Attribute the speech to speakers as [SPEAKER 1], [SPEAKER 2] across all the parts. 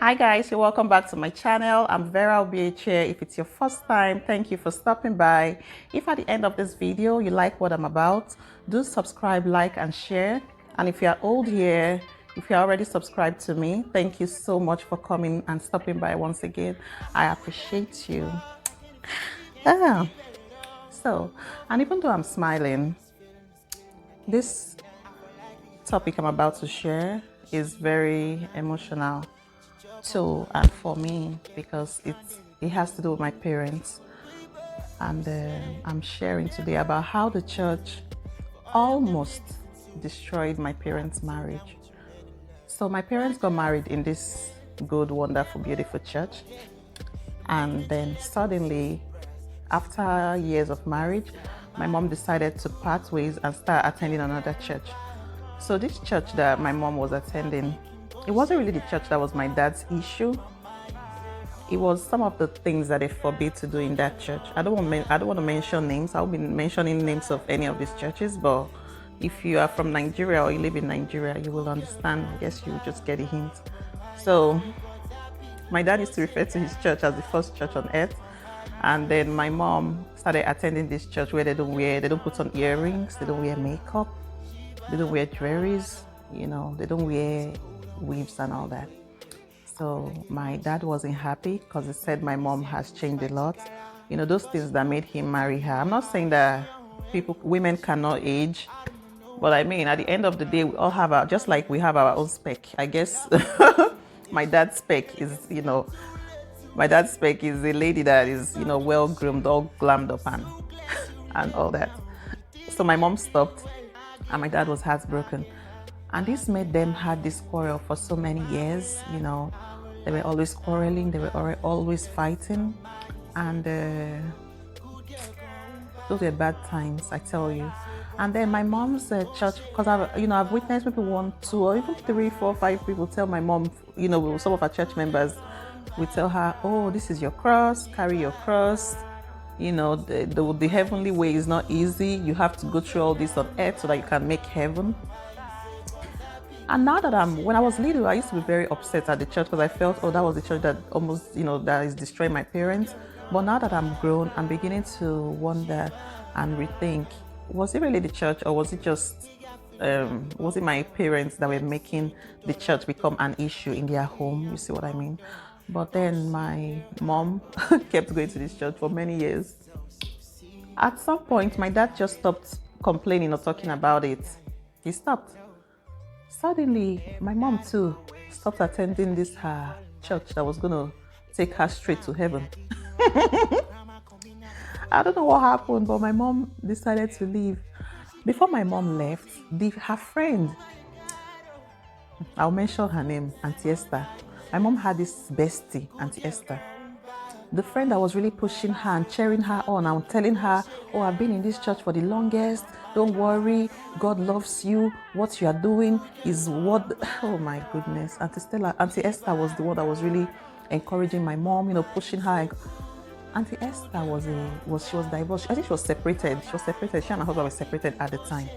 [SPEAKER 1] Hi guys, you're welcome back to my channel. I'm Vera Obiechie. If it's your first time, thank you for stopping by. If at the end of this video you like what I'm about, do subscribe, like and share. And if you're old here, if you're already subscribed to me, thank you so much for coming and stopping by once again. I appreciate you. Yeah. And even though I'm smiling, this topic I'm about to share is very emotional to and for me because it has to do with my parents, and I'm sharing today about how the church almost destroyed my parents' marriage. So my parents got married in this good, wonderful, beautiful church, and then suddenly, after years of marriage, my mom decided to part ways and start attending another church. So this church that my mom was attending, it wasn't really the church that was my dad's issue. It was some of the things that they forbid to do in that church. I don't want to mention names. I'll be mentioning names of any of these churches, but if you are from Nigeria or you live in Nigeria, you will understand. I guess you will just get a hint. So my dad used to refer to his church as the first church on earth. And then my mom started attending this church where they don't put on earrings, they don't wear makeup, they don't wear jewelries, they don't wear weaves and all that. So my dad wasn't happy because he said my mom has changed a lot. Those things that made him marry her. I'm not saying that women cannot age, but I mean, at the end of the day, we all have just like we have our own spec. I guess my dad's spec is, my dad's spec is a lady that is, well groomed, all glammed up and all that. So my mom stopped and my dad was heartbroken. And this made them had this quarrel for so many years. They were always quarreling, they were always fighting. And those were bad times, I tell you. And then my mom's church, because I've witnessed maybe 1, 2, or even 3, 4, 5 people tell my mom, some of our church members, we tell her, oh, this is your cross, carry your cross. The heavenly way is not easy. You have to go through all this on earth so that you can make heaven. And now that when I was little, I used to be very upset at the church because I felt, oh, that was the church that almost, that is destroying my parents. But now that I'm grown, I'm beginning to wonder and rethink, was it really the church, or was it just, was it my parents that were making the church become an issue in their home? You see what I mean? But then my mom kept going to this church for many years. At some point, my dad just stopped complaining or talking about it. He stopped. Suddenly, my mom too stopped attending this her church that was going to take her straight to heaven. I don't know what happened, but my mom decided to leave. Before my mom left, her friend, I'll mention her name, Auntie Esther. My mom had this bestie, Auntie Esther. The friend that was really pushing her and cheering her on and telling her, oh, I've been in this church for the longest. Don't worry. God loves you. What you are doing is what... Oh, my goodness. Auntie Esther was the one that was really encouraging my mom, pushing her. Auntie Esther she was divorced. I think she was separated. She and her husband were separated at the time.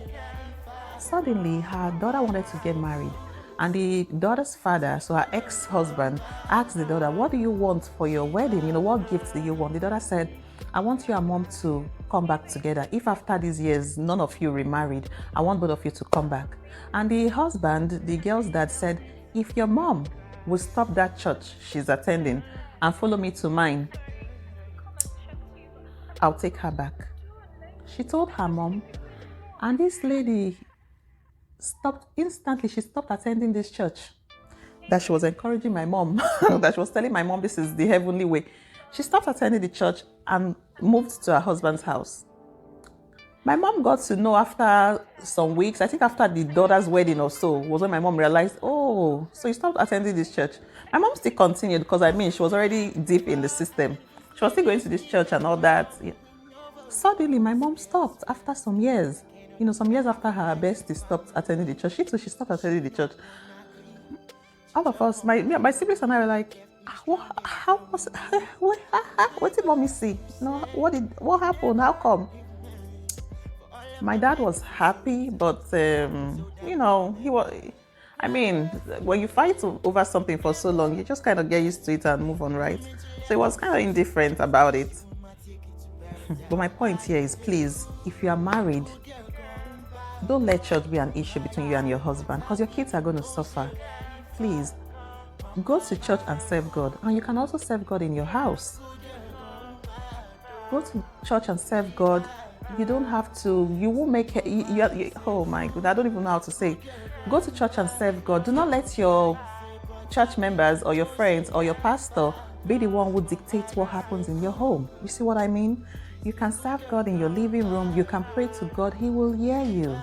[SPEAKER 1] Suddenly, her daughter wanted to get married. And the daughter's father, so her ex-husband, asked the daughter, what do you want for your wedding? What gifts do you want? The daughter said, I want you and mom to come back together. If after these years, none of you remarried, I want both of you to come back. And the husband, the girl's dad, said, if your mom will stop that church she's attending and follow me to mine, I'll take her back. She told her mom, and this lady stopped instantly. She stopped attending this church that she was encouraging my mom, that she was telling my mom this is the heavenly way. She stopped attending the church and moved to her husband's house. My mom got to know after some weeks, I think after the daughter's wedding or so, was when my mom realized, oh, so you stopped attending this church. My mom still continued because she was already deep in the system. She was still going to this church and all that. Suddenly, my mom stopped after some years. Some years after her bestie stopped attending the church, she stopped attending the church. All of us, my siblings and I were like, what did mommy see? What happened? How come? My dad was happy, but he was. I mean, when you fight over something for so long, you just kind of get used to it and move on, right? So he was kind of indifferent about it. But my point here is, please, if you are married, don't let church be an issue between you and your husband, because your kids are going to suffer. Please, go to church and serve God. And you can also serve God in your house. Go to church and serve God. You don't have to, you won't make it, oh my God, I don't even know how to say. Go to church and serve God. Do not let your church members or your friends or your pastor be the one who dictates what happens in your home. You see what I mean? You can serve God in your living room. You can pray to God. He will hear you.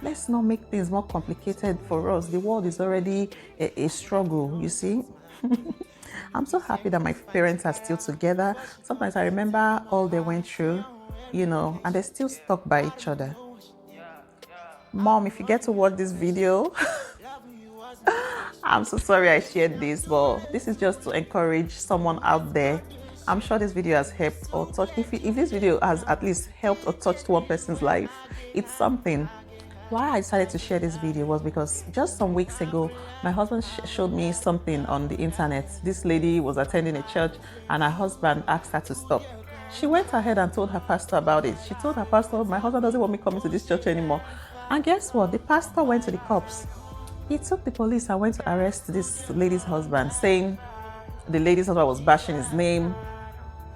[SPEAKER 1] Let's not make things more complicated for us. The world is already a struggle, you see. I'm so happy that my parents are still together. Sometimes I remember all they went through, you know, and they're still stuck by each other. Mom, if you get to watch this video, I'm so sorry I shared this, but this is just to encourage someone out there. I'm sure this video has helped or touched. If this video has at least helped or touched one person's life, it's something. Why I decided to share this video was because just some weeks ago, my husband showed me something on the internet. This lady was attending a church and her husband asked her to stop. She went ahead and told her pastor about it. She told her pastor, my husband doesn't want me coming to this church anymore. And guess what? The pastor went to the cops. He took the police and went to arrest this lady's husband, saying the lady's husband was bashing his name.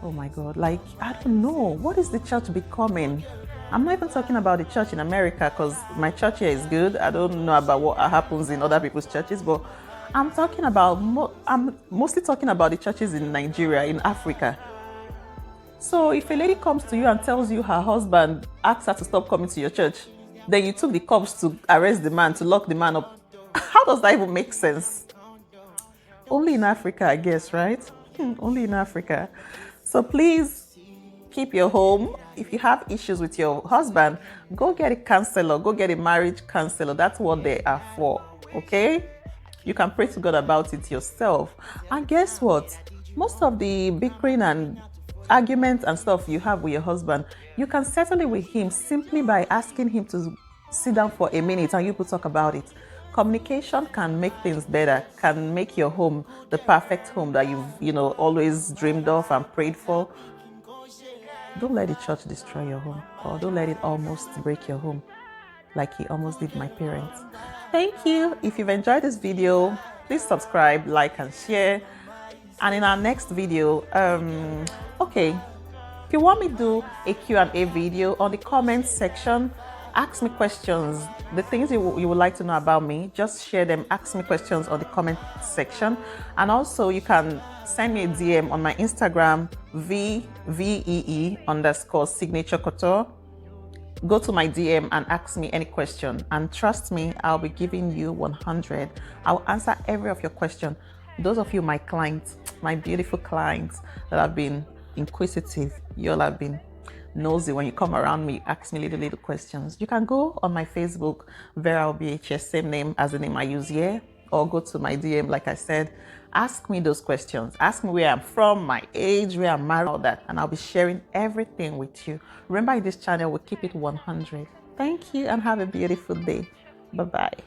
[SPEAKER 1] Oh my God, like, I don't know. What is the church becoming? I'm not even talking about the church in America because my church here is good. I don't know about what happens in other people's churches, but I'm talking about, I'm mostly talking about the churches in Nigeria, in Africa. So if a lady comes to you and tells you her husband asked her to stop coming to your church, then you took the cops to arrest the man, to lock the man up. How does that even make sense? Only in Africa, I guess, right? Only in Africa. So please keep your home. If you have issues with your husband, go get a counselor, go get a marriage counselor. That's what they are for, okay? You can pray to God about it yourself. And guess what? Most of the bickering and arguments and stuff you have with your husband, you can settle it with him simply by asking him to sit down for a minute and you could talk about it. Communication can make things better, can make your home the perfect home that you've, always dreamed of and prayed for. Don't let the church destroy your home, or don't let it almost break your home like he almost did my parents. Thank you. If you've enjoyed this video, please subscribe, like, and share. And in our next video, okay, if you want me to do a Q&A video, on the comments section, ask me questions. The things you would like to know about me, just share them. Ask me questions on the comment section. And also you can send me a DM on my Instagram, VVEE_signature couture. Go to my DM and ask me any question. And trust me, I'll be giving you 100. I'll answer every of your questions. Those of you, my clients, my beautiful clients that have been inquisitive, you all have been nosy when you come around me, ask me little questions. You can go on my Facebook, Vera BHS, same name as the name I use here, or go to my DM, like I said. Ask me those questions. Ask me where I'm from, my age, where I'm married, all that, and I'll be sharing everything with you. Remember, in this channel, we keep it 100. Thank you and have a beautiful day. Bye-bye.